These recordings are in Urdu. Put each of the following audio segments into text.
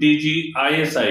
DG ISI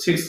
6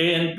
ANP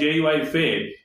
JUI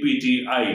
PTI।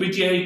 PTI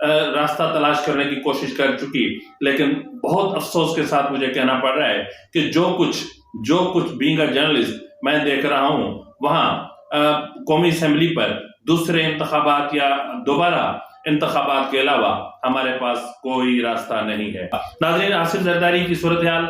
راستہ تلاش کرنے کی کوشش کر چکی، لیکن بہت افسوس کے ساتھ مجھے کہنا پڑ رہا ہے کہ جو کچھ بینگ اے جرنلسٹ میں دیکھ رہا ہوں وہاں قومی اسمبلی پر دوسرے انتخابات یا دوبارہ انتخابات کے علاوہ ہمارے پاس کوئی راستہ نہیں ہے۔ ناظرین، آصف زرداری کی صورتحال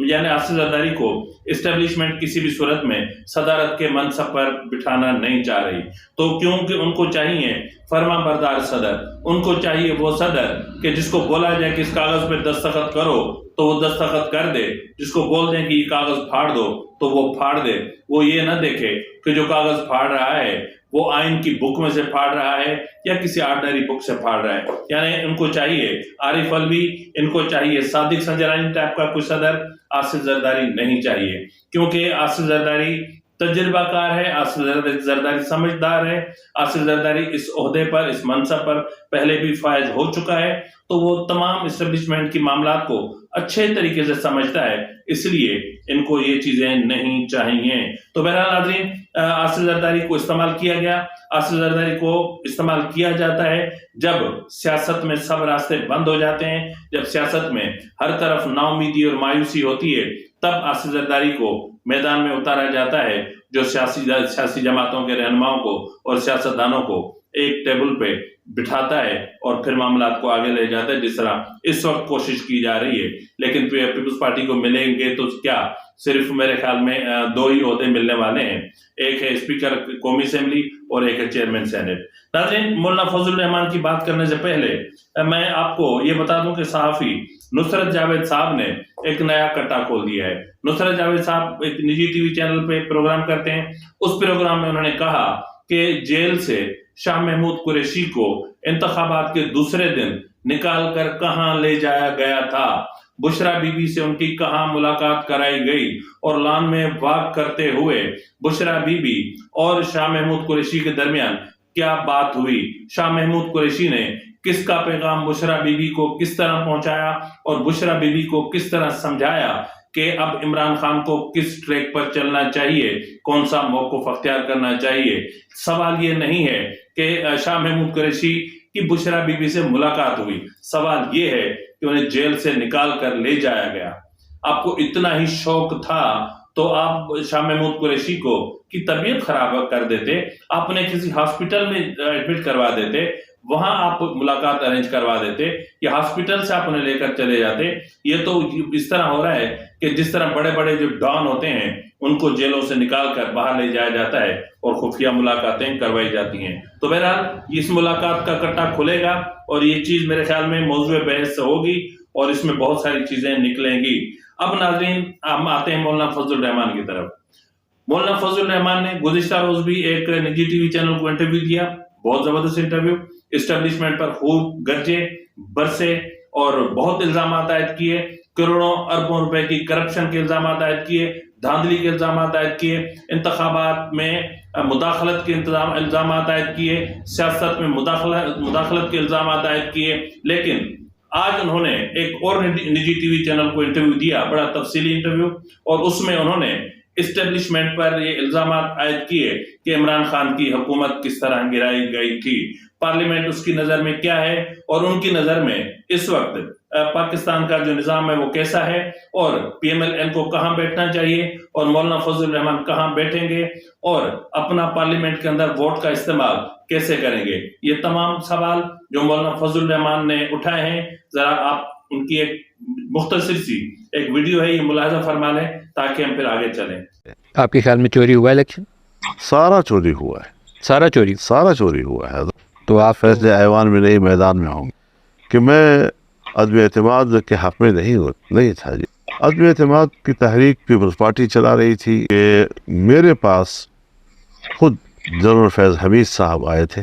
یعنی آصف زرداری کو اسٹیبلشمنٹ کسی بھی صورت میں صدارت کے منصب پر بٹھانا نہیں چاہ رہی، تو کیونکہ ان کو چاہیے فرما بردار صدر، ان کو چاہیے وہ صدر کہ جس کو بولا جائے کہ اس کاغذ پہ دستخط کرو تو وہ دستخط کر دے، جس کو بول دیں کہ یہ کاغذ پھاڑ دو تو وہ پھاڑ دے، وہ یہ نہ دیکھے کہ جو کاغذ پھاڑ رہا ہے وہ آئین کی بک میں سے پھاڑ رہا ہے یا کسی آرڈنری بک سے پھاڑ رہا ہے۔ یعنی ان کو چاہیے عارف علوی، ان کو چاہیے صادق سنجرانی ٹائپ کا کوئی صدر، آصف زرداری نہیں چاہیے، کیونکہ آصف زرداری تجربہ کار ہے، آصف زرداری سمجھدار ہے، آصف زرداری اس عہدے پر، اس منصب پر پہلے بھی فائز ہو چکا ہے، تو وہ تمام اسٹیبلشمنٹ کی معاملات کو اچھے طریقے سے سمجھتا ہے، اس لیے ان کو یہ چیزیں نہیں چاہیے۔ تو بہرحال ناظرین، آصف زرداری کو استعمال کیا گیا، آصف زرداری کو استعمال کیا جاتا ہے جب سیاست میں سب راستے بند ہو جاتے ہیں، جب سیاست میں ہر طرف نا امیدی اور مایوسی ہوتی ہے، تب آصف زرداری کو میدان میں اتارا جاتا ہے، جو سیاسی جماعتوں کے رہنماؤں کو اور سیاستدانوں کو ایک ٹیبل پہ بٹھاتا ہے اور پھر معاملات کو آگے لے جاتا ہے، جس طرح اس وقت کوشش کی جا رہی ہے۔ لیکن پیپلز پارٹی کو ملیں گے تو کیا؟ صرف میرے خیال میں 2 ہی عہدے ملنے والے ہیں، ایک ہے اسپیکر قومی اسمبلی اور ایک ہے چیئرمین سینٹ۔ ناظرین، مولانا فضل الرحمان کی بات کرنے سے پہلے میں آپ کو یہ بتا دوں کہ صحافی نصرت جاوید صاحب نے ایک نیا کٹا کھول دیا ہے۔ نصرت جاوید صاحب ایک نجی ٹی وی چینل پہ پروگرام کرتے ہیں، اس پروگرام میں انہوں نے کہا کہ جیل سے شاہ محمود قریشی کو انتخابات کے دوسرے دن نکال کر کہاں لے جایا گیا تھا، بشرا بی بی سے ان کی کہاں ملاقات کرائی گئی، اور لان میں واک کرتے ہوئے بشرا بی بی اور شاہ محمود قریشی کے درمیان کیا بات ہوئی، شاہ محمود قریشی نے کس کا پیغام بشرا بی بی کو کس طرح پہنچایا اور بشرا بی بی کو کس طرح سمجھایا کہ اب عمران خان کو کس ٹریک پر چلنا چاہیے، کون سا موقف اختیار کرنا چاہیے۔ سوال یہ نہیں ہے کہ شاہ محمود قریشی کی بشرا بی بی سے ملاقات ہوئی، سوال یہ ہے کہ انہیں جیل سے نکال کر لے جایا گیا۔ آپ کو اتنا ہی شوق تھا تو آپ شاہ محمود قریشی کو کی طبیعت خراب کر دیتے، آپ نے کسی ہاسپٹل میں ایڈمٹ کروا دیتے، وہاں آپ ملاقات ارینج کروا دیتے، یا ہاسپٹل سے آپ انہیں لے کر چلے جاتے۔ یہ تو اس طرح ہو رہا ہے کہ جس طرح بڑے بڑے جو ڈان ہوتے ہیں ان کو جیلوں سے نکال کر باہر لے جایا جاتا ہے اور خفیہ ملاقاتیں کروائی جاتی ہیں۔ تو بہرحال اس ملاقات کا کٹا کھلے گا اور یہ چیز میرے خیال میں موضوع بحث ہوگی اور اس میں بہت ساری چیزیں نکلیں گی۔ اب ناظرین، ہم آتے ہیں مولانا فضل الرحمان کی طرف۔ مولانا فضل الرحمان نے گزشتہ روز بھی ایک نجی ٹی وی چینل کو انٹرویو دیا، بہت زبردست انٹرویو، اسٹیبلشمنٹ پر خوب گرجے برسے اور بہت الزامات عائد کیے، کروڑوں اربوں روپے کی کرپشن کے الزامات عائد کیے، دھاندلی کے الزامات عائد کیے، انتخابات میں مداخلت کے الزامات عائد کیے، سیاست میں مداخلت کے الزامات عائد کیے۔ لیکن آج انہوں نے ایک اور نجی ٹی وی چینل کو انٹرویو دیا، بڑا تفصیلی انٹرویو، اور اس میں انہوں نے اسٹیبلشمنٹ پر یہ الزامات عائد کیے کہ عمران خان کی حکومت کس طرح گرائی گئی تھی، پارلیمنٹ اس کی نظر میں کیا ہے اور ان کی نظر میں اس وقت پاکستان کا جو نظام ہے وہ کیسا ہے، اور پی ایم ایل این کو کہاں بیٹھنا چاہیے اور مولانا فضل الرحمان کہاں بیٹھیں گے اور اپنا پارلیمنٹ کے اندر ووٹ کا استعمال کیسے کریں گے۔ یہ تمام سوال جو مولانا فضل الرحمان نے اٹھائے ہیں، ذرا آپ ان کی ایک مختصر سی ایک ویڈیو ہے، یہ ملاحظہ فرما لیں تاکہ ہم پھر آگے چلیں۔ آپ کے خیال میں چوری ہوا الیکشن؟ سارا چوری ہوا ہے، سارا چوری ہوا ہے۔ تو آپ فیصلے ایوان میں نہیں، میدان میں ہوں گے کہ میں عدم اعتماد کے حق میں نہیں تھا جی۔ عدم اعتماد کی تحریک پیپلز پارٹی چلا رہی تھی کہ میرے پاس خود جنرل فیض حمید صاحب آئے تھے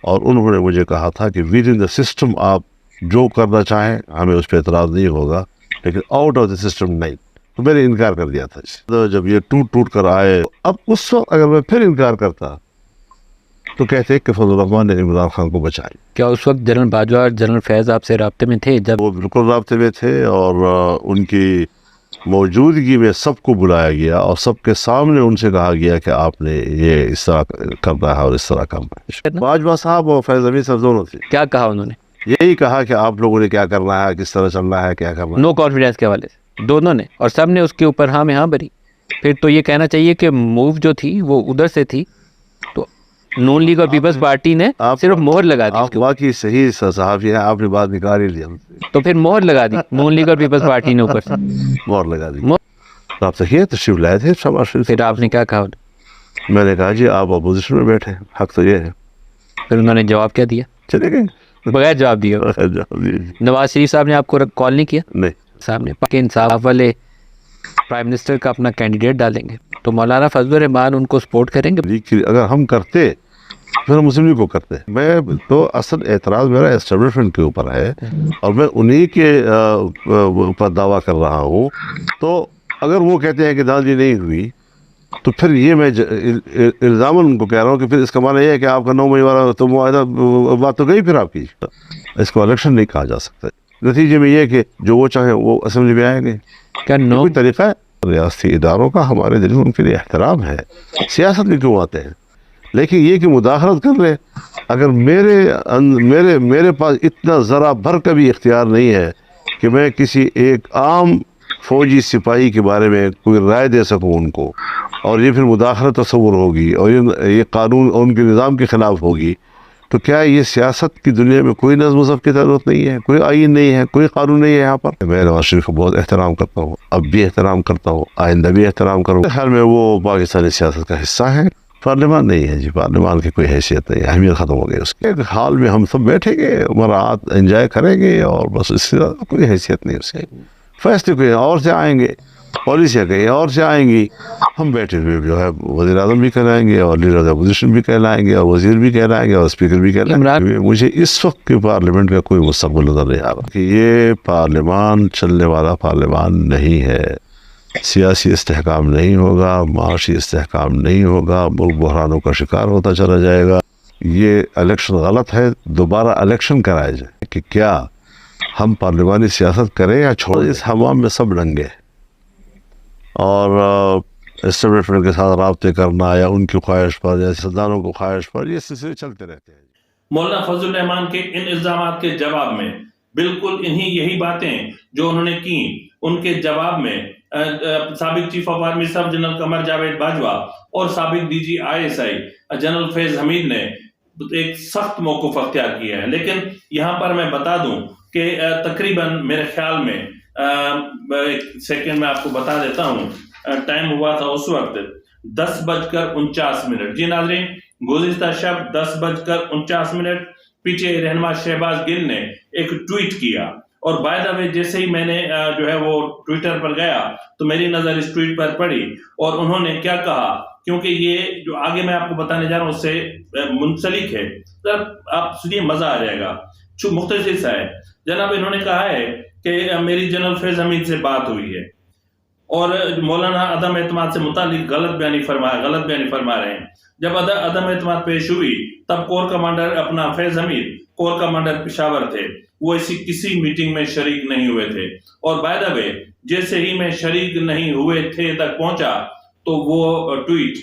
اور انہوں نے مجھے کہا تھا کہ ود ان دا سسٹم آپ جو کرنا چاہیں ہمیں اس پہ اعتراض نہیں ہوگا، لیکن آؤٹ آف دا سسٹم نہیں۔ تو میں نے انکار کر دیا تھا۔ جب یہ ٹوٹ کر آئے، اب اس وقت اگر میں پھر انکار کرتا تو کہتے کہ فضل الرحمان نے عمران خان کو بچایا۔ کیا اس وقت جنرل باجوہ اور جنرل فیض آپ سے رابطے میں تھے جب؟ وہ بالکل رابطے میں تھے اور ان کی موجودگی میں سب کو بلایا گیا اور سب کے سامنے ان سے کہا گیا کہ آپ نے یہ اس طرح کرنا ہے اور اس طرح کرنا ہے. باجوہ صاحب اور فیض حمید صاحب دونوں تھے. کیا کہا انہوں نے؟ یہی کہا کہ آپ لوگوں نے کیا کرنا ہے, کس طرح چلنا ہے, کیا کرنا ہے. نو کانفیڈنس کے حوالے سے دونوں نے, اور سب نے اس کے اوپر ہاں میں ہاں بھری. پھر تو یہ کہنا چاہیے کہ موو جو تھی وہ ادھر سے تھی, تو نون لیگ اور پیپلز پارٹی نے صرف مہر لگا دی. آپ واقعی صحیح صحافی ہیں, آپ نے بات نکال ہی لیا. تو پھر مہر لگا دی نون لیگ اور پیپلز پارٹی نے اوپر سے مہر لگا دی. آپ تک یہ تشریف لائے تھے شہباز شریف. پھر آپ نے کیا کہا؟ میں نے کہا جی آپ اپوزیشن میں بیٹھے, حق تو یہ ہے. پھر انہوں نے جواب کیا دیا؟ چلے گئے بغیر جواب دیے. نواز شریف صاحب نے آپ کو کال نہیں کیا؟ نہیں. صاحب نے پاک انصاف والے پرائم منسٹر کا اپنا کینڈیڈیٹ ڈالیں گے تو مولانا فضل الرحمان ان کو سپورٹ کریں گے؟ اگر ہم کرتے پھر ہم مسلم لیگ کو کرتے. میں تو اصل اعتراض میرا اسٹیبلشمنٹ کے اوپر ہے اور میں انہی کے اوپر دعویٰ کر رہا ہوں. تو اگر وہ کہتے ہیں کہ داندلی نہیں ہوئی تو پھر یہ میں الزاماً ان کو کہہ رہا ہوں کہ پھر اس کا معنی یہ ہے کہ آپ کا 9 مئی والا تو معاہدہ بات تو گئی پھر آپ کی. اس کو الیکشن نہیں کہا جا سکتا. نتیجے میں یہ کہ جو وہ چاہیں وہ اسمبلی میں آئیں گے. کیا کوئی طریقہ ہے؟ ریاستی اداروں کا ہمارے دل میں ان کے لیے احترام ہے, سیاست میں کیوں آتے ہیں, لیکن یہ کہ مداخلت کر لیں. اگر میرے پاس اتنا ذرا بھر کا بھی اختیار نہیں ہے کہ میں کسی ایک عام فوجی سپاہی کے بارے میں کوئی رائے دے سکوں ان کو, اور یہ پھر مداخلت تصور ہوگی اور یہ قانون اور ان کے نظام کے خلاف ہوگی, تو کیا یہ سیاست کی دنیا میں کوئی نظم و ضبط کی ضرورت نہیں ہے, کوئی آئین نہیں ہے, کوئی قانون نہیں ہے یہاں پر؟ میں نواز شریف کو بہت احترام کرتا ہوں, اب بھی احترام کرتا ہوں, آئندہ بھی احترام کروں. خیال میں وہ پاکستانی سیاست کا حصہ ہے. پارلیمان نہیں ہے جی, پارلیمان کی کوئی حیثیت نہیں, اہمیت ختم ہو گئی اس کے. حال میں ہم سب بیٹھیں گے, مراعات انجوائے کریں گے, اور بس اس سے کوئی حیثیت نہیں اس کی. فیصلے کوئی اور سے آئیں گے, پالیسیاں کہیں اور سے آئیں گی, ہم بیٹھے ہوئے جو ہے وزیر اعظم بھی کہلائیں گے اور لیڈر اپوزیشن بھی کہلائیں گے اور وزیر بھی کہلائیں گے اور اسپیکر بھی کہلائیں گے. مجھے اس وقت کے پارلیمنٹ کا کوئی مستقبل نظر نہیں آ رہا کہ یہ پارلیمان چلنے والا پارلیمان نہیں ہے. سیاسی استحکام نہیں ہوگا, معاشی استحکام نہیں ہوگا, ملک بحرانوں کا شکار ہوتا چلا جائے گا. یہ الیکشن غلط ہے, دوبارہ الیکشن کرایا جائے کہ کیا ہم پارلیمانی سیاست کریں یا چھوڑیں. اس حمام میں سب رنگے, اور اسٹیبلشمنٹ کے ساتھ رابطے کرنا یا ان کی خواہش پر یا سیاستدانوں کو خواہش پر, یہ سلسلے چلتے رہتے ہیں. مولانا فضل الرحمان کے ان الزامات کے جواب میں بالکل یہی باتیں جو انہوں نے کی, ان کے جواب میں سابق چیف آف آرمی صاحب جنرل قمر جاوید باجوہ اور سابق ڈی جی ISI جنرل فیض حمید نے ایک سخت موقف اختیار کیا ہے. لیکن یہاں پر میں بتا دوں کہ تقریباً میرے خیال میں ایک سیکنڈ میں آپ کو بتا دیتا ہوں, ٹائم ہوا تھا اس وقت 10:49. جی ناظرین, گزشتہ شب 10:49 پیچھے رہنما شہباز گل نے ایک ٹویٹ کیا, اور بائی دا وے جیسے ہی میں نے جو ہے وہ ٹویٹر پر گیا تو میری نظر اس ٹویٹ پر پڑی, اور انہوں نے کیا کہا, کیونکہ یہ جو آگے میں آپ کو بتانے جا رہا ہوں اس سے منسلک ہے, آپ سنیے مزہ آ جائے گا, مختصر سا ہے. جناب انہوں نے کہا ہے کہ میری جنرل فیض حمید سے بات ہوئی ہے اور مولانا عدم اعتماد سے متعلق غلط بیانی فرما رہے ہیں. جب عدم اعتماد پیش ہوئی تب کور کمانڈر اپنا فیض حمید کور کمانڈر پشاور تھے, وہ ایسی کسی میٹنگ میں شریک نہیں ہوئے تھے, اور بائی دا وے جیسے ہی میں شریک نہیں ہوئے تھے تک پہنچا تو وہ ٹویٹ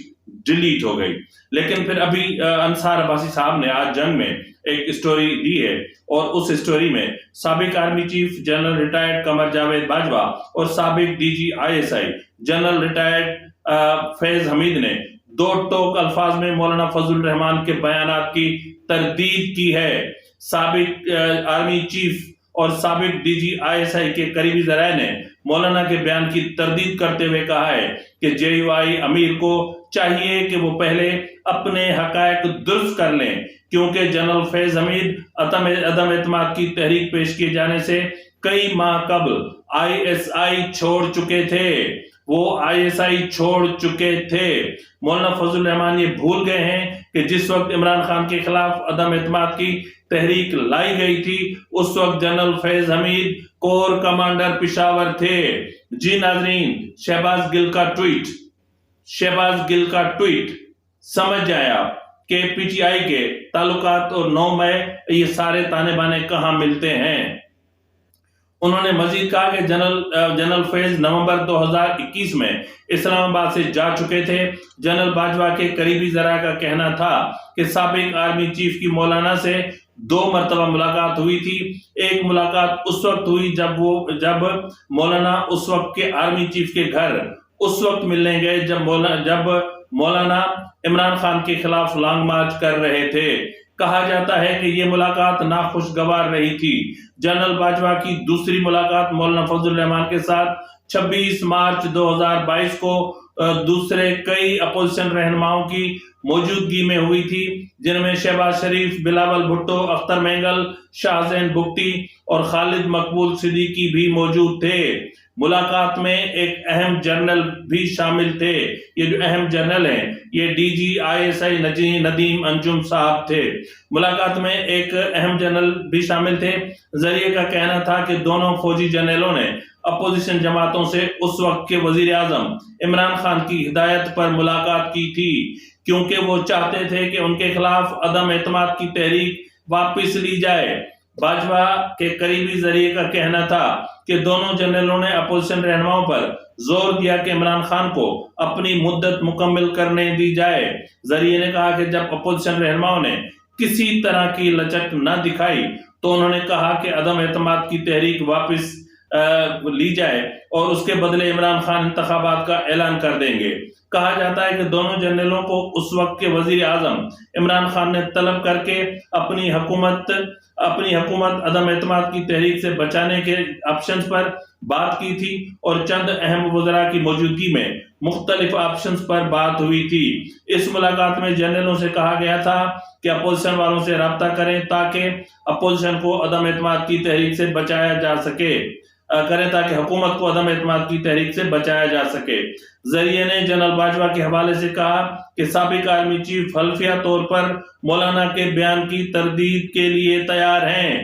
ڈیلیٹ ہو گئی. لیکن پھر ابھی انصار عباسی صاحب نے آج جنگ میں ایک سٹوری دی ہے, اور اس سٹوری میں سابق army chief general retired Qamar Javed Bajwa اور سابق D G ISI general retired Faiz Hamid نے 2 ٹوک الفاظ میں مولانا فضل الرحمان کے بیانات کی تردید کی ہے. سابق آرمی چیف اور سابق ڈی جی ISI کے قریبی ذرائع نے مولانا کے بیان کی تردید کرتے ہوئے کہا ہے کہ JUI امیر کو چاہیے کہ وہ پہلے اپنے حقائق درست کر لیں, کیونکہ جنرل فیض حمید عدم اعتماد کی تحریک پیش کیے جانے سے کئی ماہ قبل ISI چھوڑ چکے تھے. مولانا فضل الرحمان یہ بھول گئے ہیں کہ جس وقت عمران خان کے خلاف عدم اعتماد کی تحریک لائی گئی تھی اس وقت جنرل فیض حمید کور کمانڈر پشاور تھے. جی ناظرین, شہباز گل کا ٹویٹ سمجھ جائیں آپ کہ PTI کے تعلقات اور 9 مئی یہ سارے تانے بانے کہاں ملتے ہیں. انہوں نے مزید کہا کہ جنرل فیض نومبر 2021 میں اسلام آباد سے جا چکے تھے۔ جنرل باجوہ کے قریبی ذرائع کا کہنا تھا کہ سابق آرمی چیف کی مولانا سے 2 مرتبہ ملاقات ہوئی تھی۔ ایک ملاقات اس وقت ہوئی جب مولانا اس وقت کے آرمی چیف کے گھر اس وقت ملنے گئے جب مولانا عمران خان کے خلاف لانگ مارچ کر رہے تھے۔ کہا جاتا ہے کہ یہ ملاقات ناخوشگوار رہی تھی۔ جنرل باجوہ کی دوسری ملاقات مولانا فضل الرحمان کے ساتھ 26 مارچ 2022 کو دوسرے کئی اپوزیشن رہنماؤں کی موجودگی میں ہوئی تھی، جن میں شہباز شریف، بلاول بھٹو، اختر مینگل، شاہ زین بگٹی اور خالد مقبول صدیقی بھی موجود تھے۔ ملاقات میں ایک اہم جنرل بھی شامل تھے۔ یہ جو اہم جنرل ہیں یہ ڈی جی ISI ندیم انجم صاحب تھے۔ ملاقات میں ایک اہم جنرل بھی شامل تھے۔ ذریعے کا کہنا تھا کہ دونوں فوجی جنرلوں نے اپوزیشن جماعتوں سے اس وقت کے وزیر اعظم عمران خان کی ہدایت پر ملاقات کی تھی، کیونکہ وہ چاہتے تھے کہ ان کے خلاف عدم اعتماد کی تحریک واپس لی جائے۔ باجوہ کے قریبی ذریعے کا کہنا تھا کہ دونوں جنرلوں نے اپوزیشن رہنماؤں پر زور دیا کہ عمران خان کو اپنی مدت مکمل کرنے دی جائے۔ ذریعے نے کہا کہ جب اپوزیشن رہنماؤں نے کسی طرح کی لچک نہ دکھائی تو انہوں نے کہا کہ عدم اعتماد کی تحریک واپس لی جائے اور اس کے بدلے عمران خان انتخابات کا اعلان کر دیں گے۔ کہا جاتا ہے کہ دونوں جنرلوں کو اس وقت کے وزیر اعظم عمران خان نے طلب کر کے اپنی حکومت عدم اعتماد کی تحریک سے بچانے کے آپشنز پر بات کی تھی اور چند اہم وزراء کی موجودگی میں مختلف آپشنز پر بات ہوئی تھی۔ اس ملاقات میں جنرلوں سے کہا گیا تھا کہ اپوزیشن والوں سے رابطہ کریں تاکہ اپوزیشن کو عدم اعتماد کی تحریک سے بچایا جا سکے تاکہ حکومت کو عدم اعتماد کی تحریک سے بچایا جا سکے۔ ذریعے نے جنرل باجوہ کے حوالے سے کہا کہ سابق آرمی چیف حلفیہ طور پر مولانا کے بیان کی تردید کے لیے تیار ہیں۔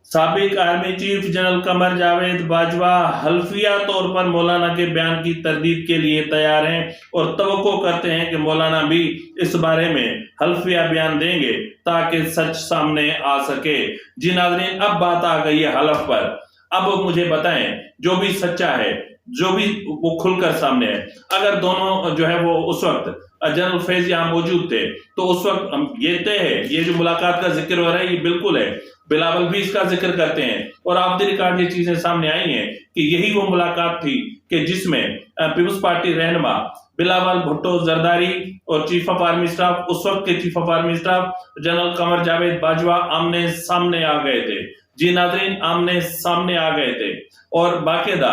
سابق army chief general Qamar Javed Bajwa حلفیہ طور پر مولانا کے بیان کی تردید کے لیے تیار ہیں اور توقع کرتے ہیں کہ مولانا بھی اس بارے میں حلفیہ بیان دیں گے تاکہ سچ سامنے آ سکے۔ جی ناظرین، اب بات آ گئی ہے حلف پر۔ اب مجھے بتائیں جو بھی سچا ہے، جو بھی وہ کھل کر سامنے ہے، اگر دونوں جو ہے وہ اس وقت جنرل فیض یہاں موجود تھے تو اس وقت یہ طے ہے، یہ جو ملاقات کا ذکر ہو رہا ہے یہ بالکل ہے، بلاول بھی اس کا ذکر کرتے ہیں اور آف دی ریکارڈ یہ چیزیں سامنے آئی ہیں کہ یہی وہ ملاقات تھی کہ جس میں پیپلز پارٹی رہنما بلاول بھٹو زرداری اور چیف آف آرمی اسٹاف، اس وقت کے chief of army staff general Qamar Javed Bajwa آمنے سامنے آ گئے تھے۔ جی ناظرین، آمنے سامنے آ گئے تھے اور باقاعدہ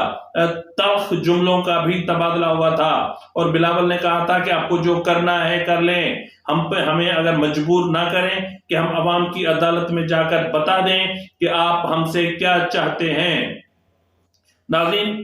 تلخ جملوں کا بھی تبادلہ ہوا تھا اور بلاول نے کہا تھا کہ آپ کو جو کرنا ہے کر لیں، ہمیں اگر مجبور نہ کریں کہ ہم عوام کی عدالت میں جا کر بتا دیں کہ آپ ہم سے کیا چاہتے ہیں۔ ناظرین،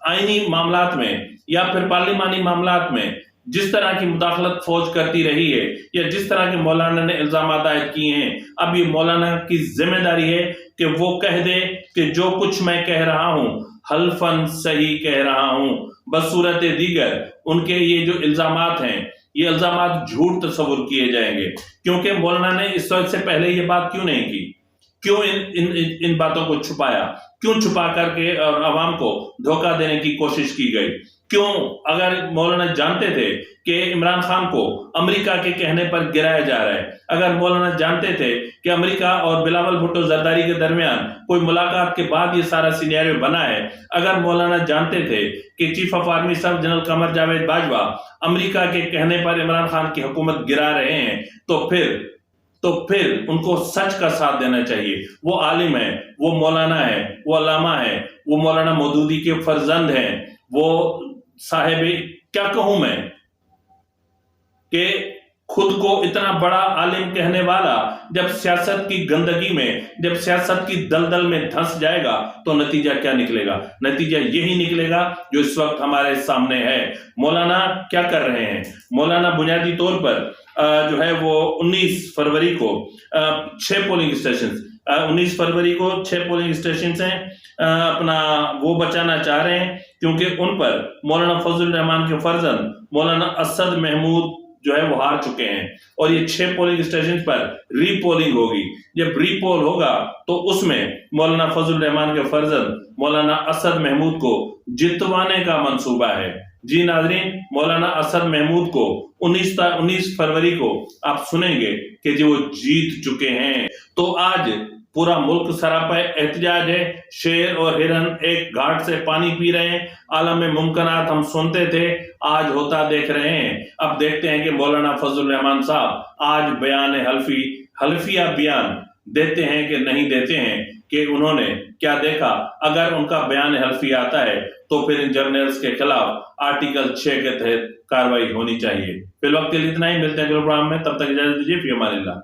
آئینی معاملات میں یا پھر پارلیمانی معاملات میں جس طرح کی مداخلت فوج کرتی رہی ہے یا جس طرح کے مولانا نے الزامات عائد کیے ہیں، اب یہ مولانا کی ذمہ داری ہے کہ وہ کہہ دے کہ جو کچھ میں کہہ رہا ہوں حلفاً صحیح کہہ رہا ہوں، بصورت دیگر ان کے یہ جو الزامات ہیں یہ الزامات جھوٹ تصور کیے جائیں گے، کیونکہ مولانا نے اس وقت سے پہلے یہ بات کیوں نہیں کی، کیوں ان باتوں کو چھپایا، کیوں چھپا کر کے اور عوام کو دھوکہ دینے کی کوشش کی گئی، کیوں؟ اگر مولانا جانتے تھے کہ عمران خان کو امریکہ کے کہنے پر گرایا جا رہا ہے، اگر مولانا جانتے تھے کہ امریکہ اور بلاول بھٹو زرداری کے درمیان کوئی ملاقات کے بعد یہ سارا سینیریو بنا ہے، اگر مولانا جانتے تھے کہ chief of army staff general Qamar Javed Bajwa امریکہ کے کہنے پر عمران خان کی حکومت گرا رہے ہیں، تو پھر ان کو سچ کا ساتھ دینا چاہیے۔ وہ عالم ہے، وہ مولانا ہے، وہ علامہ ہے، وہ مولانا مودودی کے فرزند ہیں، وہ صاحب کیا کہوں میں کہ خود کو اتنا بڑا عالم کہنے والا جب سیاست کی گندگی میں، جب سیاست کی دلدل میں دھنس جائے گا تو نتیجہ کیا نکلے گا؟ نتیجہ یہی نکلے گا جو اس وقت ہمارے سامنے ہے۔ مولانا کیا کر رہے ہیں؟ مولانا بنیادی طور پر جو ہے وہ 19 فروری کو 6 پولنگ اسٹیشنز ہیں اپنا وہ بچانا چاہ رہے ہیں، کیونکہ ان پر مولانا فضل الرحمان کے فرزند مولانا اسد محمود جو ہے وہ ہار چکے ہیں اور یہ 6 پولنگ اسٹیشن پر ری پولنگ ہوگی. جب ری پول ہوگا تو اس میں مولانا فضل الرحمان کے فرزند مولانا اسد محمود کو جتوانے کا منصوبہ ہے. جی ناظرین، مولانا اسد محمود کو 19 فروری کو آپ سنیں گے کہ جو وہ جیت چکے ہیں. تو آج پورا ملک سراپے احتجاج ہے. شیر اور ہرن ایک گھاٹ سے پانی پی رہے ہیں. عالم ممکنات ہم سنتے تھے، آج ہوتا دیکھ رہے ہیں. اب دیکھتے ہیں کہ مولانا فضل الرحمان صاحب آج بیان حلفیہ بیان دیتے ہیں کہ نہیں دیتے ہیں، کہ انہوں نے کیا دیکھا. اگر ان کا بیان حلفی آتا ہے تو پھر ان جرنلز کے خلاف آرٹیکل 6 کے تحت کاروائی ہونی چاہیے. فی الوقت کے لیے اتنا ہی، ملتے ہیں اگلے پروگرام میں، تب تک اجازت دیجیے. فی امان اللہ.